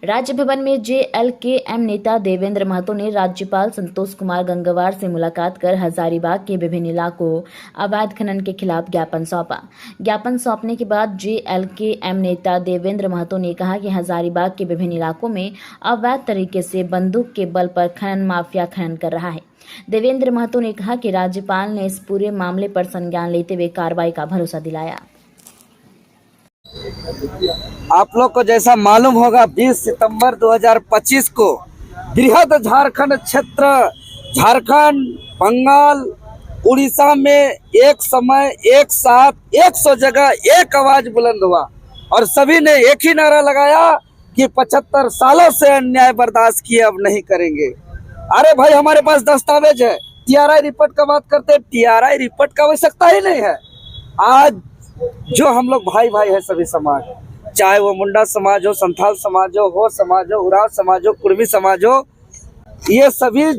राज्य भवन में JLKM नेता देवेंद्र महतो ने राज्यपाल संतोष कुमार गंगवार से मुलाकात कर हजारीबाग के विभिन्न इलाकों अवैध खनन के खिलाफ ज्ञापन सौंपा। ज्ञापन सौंपने के बाद JLKM नेता देवेंद्र महतो ने कहा कि हजारीबाग के विभिन्न इलाकों में अवैध तरीके से बंदूक के बल पर खनन माफिया खनन कर रहा है। देवेंद्र महतो ने कहा कि राज्यपाल ने इस पूरे मामले पर संज्ञान लेते हुए कार्रवाई का भरोसा दिलाया। आप लोग को जैसा मालूम होगा 20 सितंबर 2025 को बृहद झारखंड क्षेत्र, झारखंड, बंगाल, उड़ीसा में एक समय एक साथ 100 जगह एक आवाज बुलंद हुआ और सभी ने एक ही नारा लगाया कि 75 सालों से अन्याय बर्दाश्त किए अब नहीं करेंगे। अरे भाई, हमारे पास दस्तावेज है। TRI रिपोर्ट का बात करते हैं, TRI रिपोर्ट का आवश्यकता ही नहीं है। आज जो हम लोग भाई भाई है, सभी समाज, चाहे वो मुंडा समाज हो, संथाल समाज हो समाज हो, उराव समाज हो, कुर्मी समाज हो, ये सभी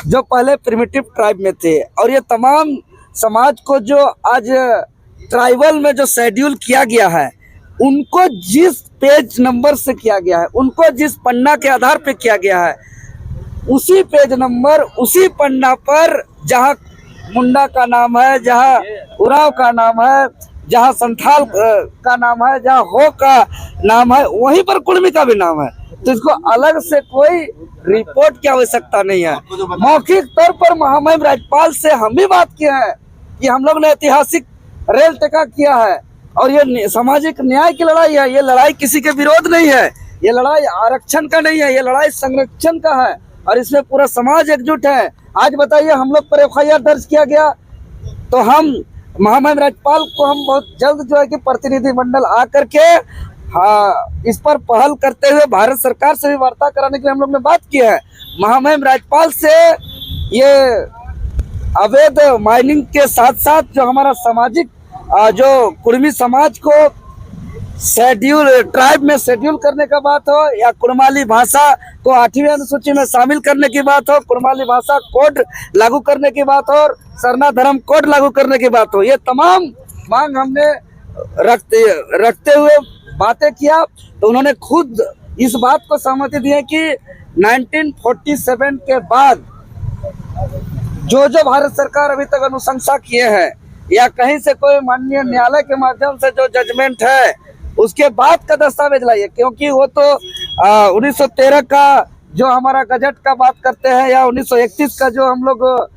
जो पहले प्रिमिटिव ट्राइब में थे और ये तमाम समाज को जो आज ट्राइबल में जो शेड्यूल किया गया है, उनको जिस पेज नंबर से किया गया है, उनको जिस पन्ना के आधार पे किया गया है, उसी पेज नंबर, उसी पन्ना पर जहाँ मुंडा का नाम है, जहाँ उराव का नाम है, जहाँ संथाल का नाम है, जहाँ हो का नाम है, वहीं पर कुर्मी का भी नाम है। तो इसको अलग से कोई रिपोर्ट की आवश्यकता नहीं है। मौखिक तौर पर महामहिम राज्यपाल से हम भी बात किए हैं कि हम लोग ने ऐतिहासिक रेल टेका किया है और ये सामाजिक न्याय की लड़ाई है। ये लड़ाई किसी के विरोध नहीं है, ये लड़ाई आरक्षण का नहीं है, ये लड़ाई संरक्षण का है और इसमें पूरा समाज एकजुट है। आज बताइए, हम लोग पर FIR दर्ज किया गया तो हम महामहिम राज्यपाल को हम बहुत जल्द जो है कि प्रतिनिधिमंडल आकर के इस पर पहल करते हुए भारत सरकार से भी वार्ता कराने के लिए हम लोग ने बात की है। महामहिम राज्यपाल से ये अवैध माइनिंग के साथ साथ जो हमारा सामाजिक जो कुर्मी समाज को शेड्यूल ट्राइब में शेड्यूल करने का बात हो या कुड़माली भाषा को 8वीं अनुसूची में शामिल करने की बात हो, कुड़माली भाषा कोड लागू करने की बात हो और सरना धर्म कोड लागू करने की बात हो, ये तमाम मांग हमने रखते हुए बातें किया तो उन्होंने खुद इस बात को सहमति दी है कि 1947 के बाद जो भारत सरकार अभी तक अनुशंसा किए हैं या कहीं से कोई माननीय न्यायालय के माध्यम से जो जजमेंट है उसके बाद का दस्तावेज लाइए, क्योंकि वो तो 1913 का जो हमारा गजट का बात करते हैं या 1931 का जो हम लोग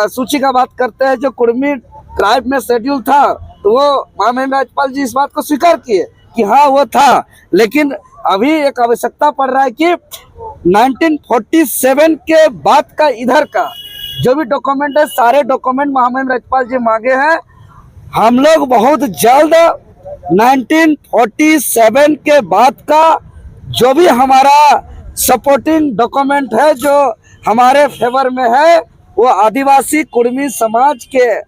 सूची का बात करते हैं, जो कुर्मी ट्राइब में शेड्यूल था, तो वो महामहिम राज्यपाल जी इस बात को स्वीकार किए कि हाँ वो था। लेकिन अभी एक आवश्यकता पड़ रहा है कि 1947 के बाद का इधर का जो भी डॉक्यूमेंट है, सारे डॉक्यूमेंट महामहिम राज्यपाल जी मांगे हैं। हम लोग बहुत जल्द 1947 के बाद का जो भी हमारा सपोर्टिंग डॉक्यूमेंट है जो हमारे फेवर में है, वो आदिवासी कुर्मी समाज के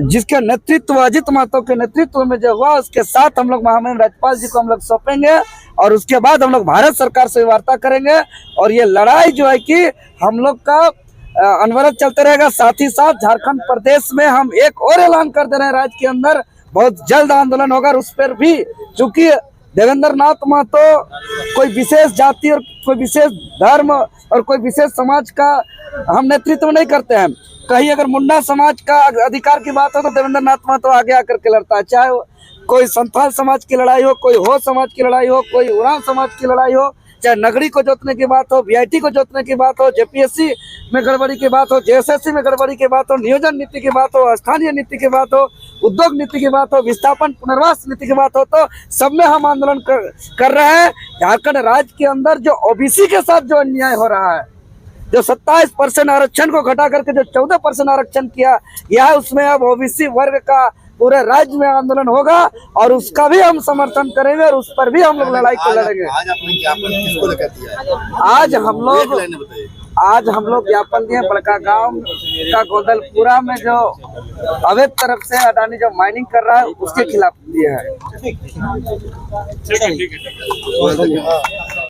जिसके नेतृत्व अजित महतो के नेतृत्व में जो हुआ, उसके साथ हम लोग महामहिम राज्यपाल जी को हम लोग सौंपेंगे और उसके बाद हम लोग भारत सरकार से वार्ता करेंगे और ये लड़ाई जो है कि हम लोग का अनवरत चलते रहेगा। साथ ही साथ झारखंड प्रदेश में हम एक और ऐलान कर दे रहे हैं, राज्य के अंदर बहुत जल्द आंदोलन होगा और उस पर भी, चूंकि देवेंद्र नाथ महतो कोई विशेष जाति और कोई विशेष धर्म और कोई विशेष समाज का हम नेतृत्व नहीं करते हैं। कहीं अगर मुंडा समाज का अधिकार की बात हो तो देवेंद्र नाथ महतो आगे आकर के लड़ता है, चाहे कोई संथाल समाज की लड़ाई हो, कोई हो समाज की लड़ाई हो, कोई उराव समाज की लड़ाई हो, चाहे नगरी को जोतने की बात हो, VIT को जोतने की बात हो, JPSC में गड़बड़ी की बात हो, JSSC में गड़बड़ी की बात हो, नियोजन नीति की बात हो, स्थानीय नीति की बात हो, उद्योग नीति की बात हो, विस्थापन पुनर्वास नीति की बात हो, तो सब में हम आंदोलन कर रहे हैं। झारखंड राज्य के अंदर जो OBC के साथ जो अन्याय हो रहा है, जो 27% आरक्षण को घटा करके जो 14% आरक्षण किया गया है, उसमें अब OBC वर्ग का पूरे राज्य में आंदोलन होगा और उसका भी हम समर्थन करेंगे और उस पर भी हम लोग लड़ाई को लड़ेंगे। आज आपने ज्ञापन किसको लेकर दिया है? आज हम लोग ज्ञापन दिए बड़का गांव का गोदलपुरा में जो अवैध तरफ से अडानी जो माइनिंग कर रहा है उसके खिलाफ दिए हैं।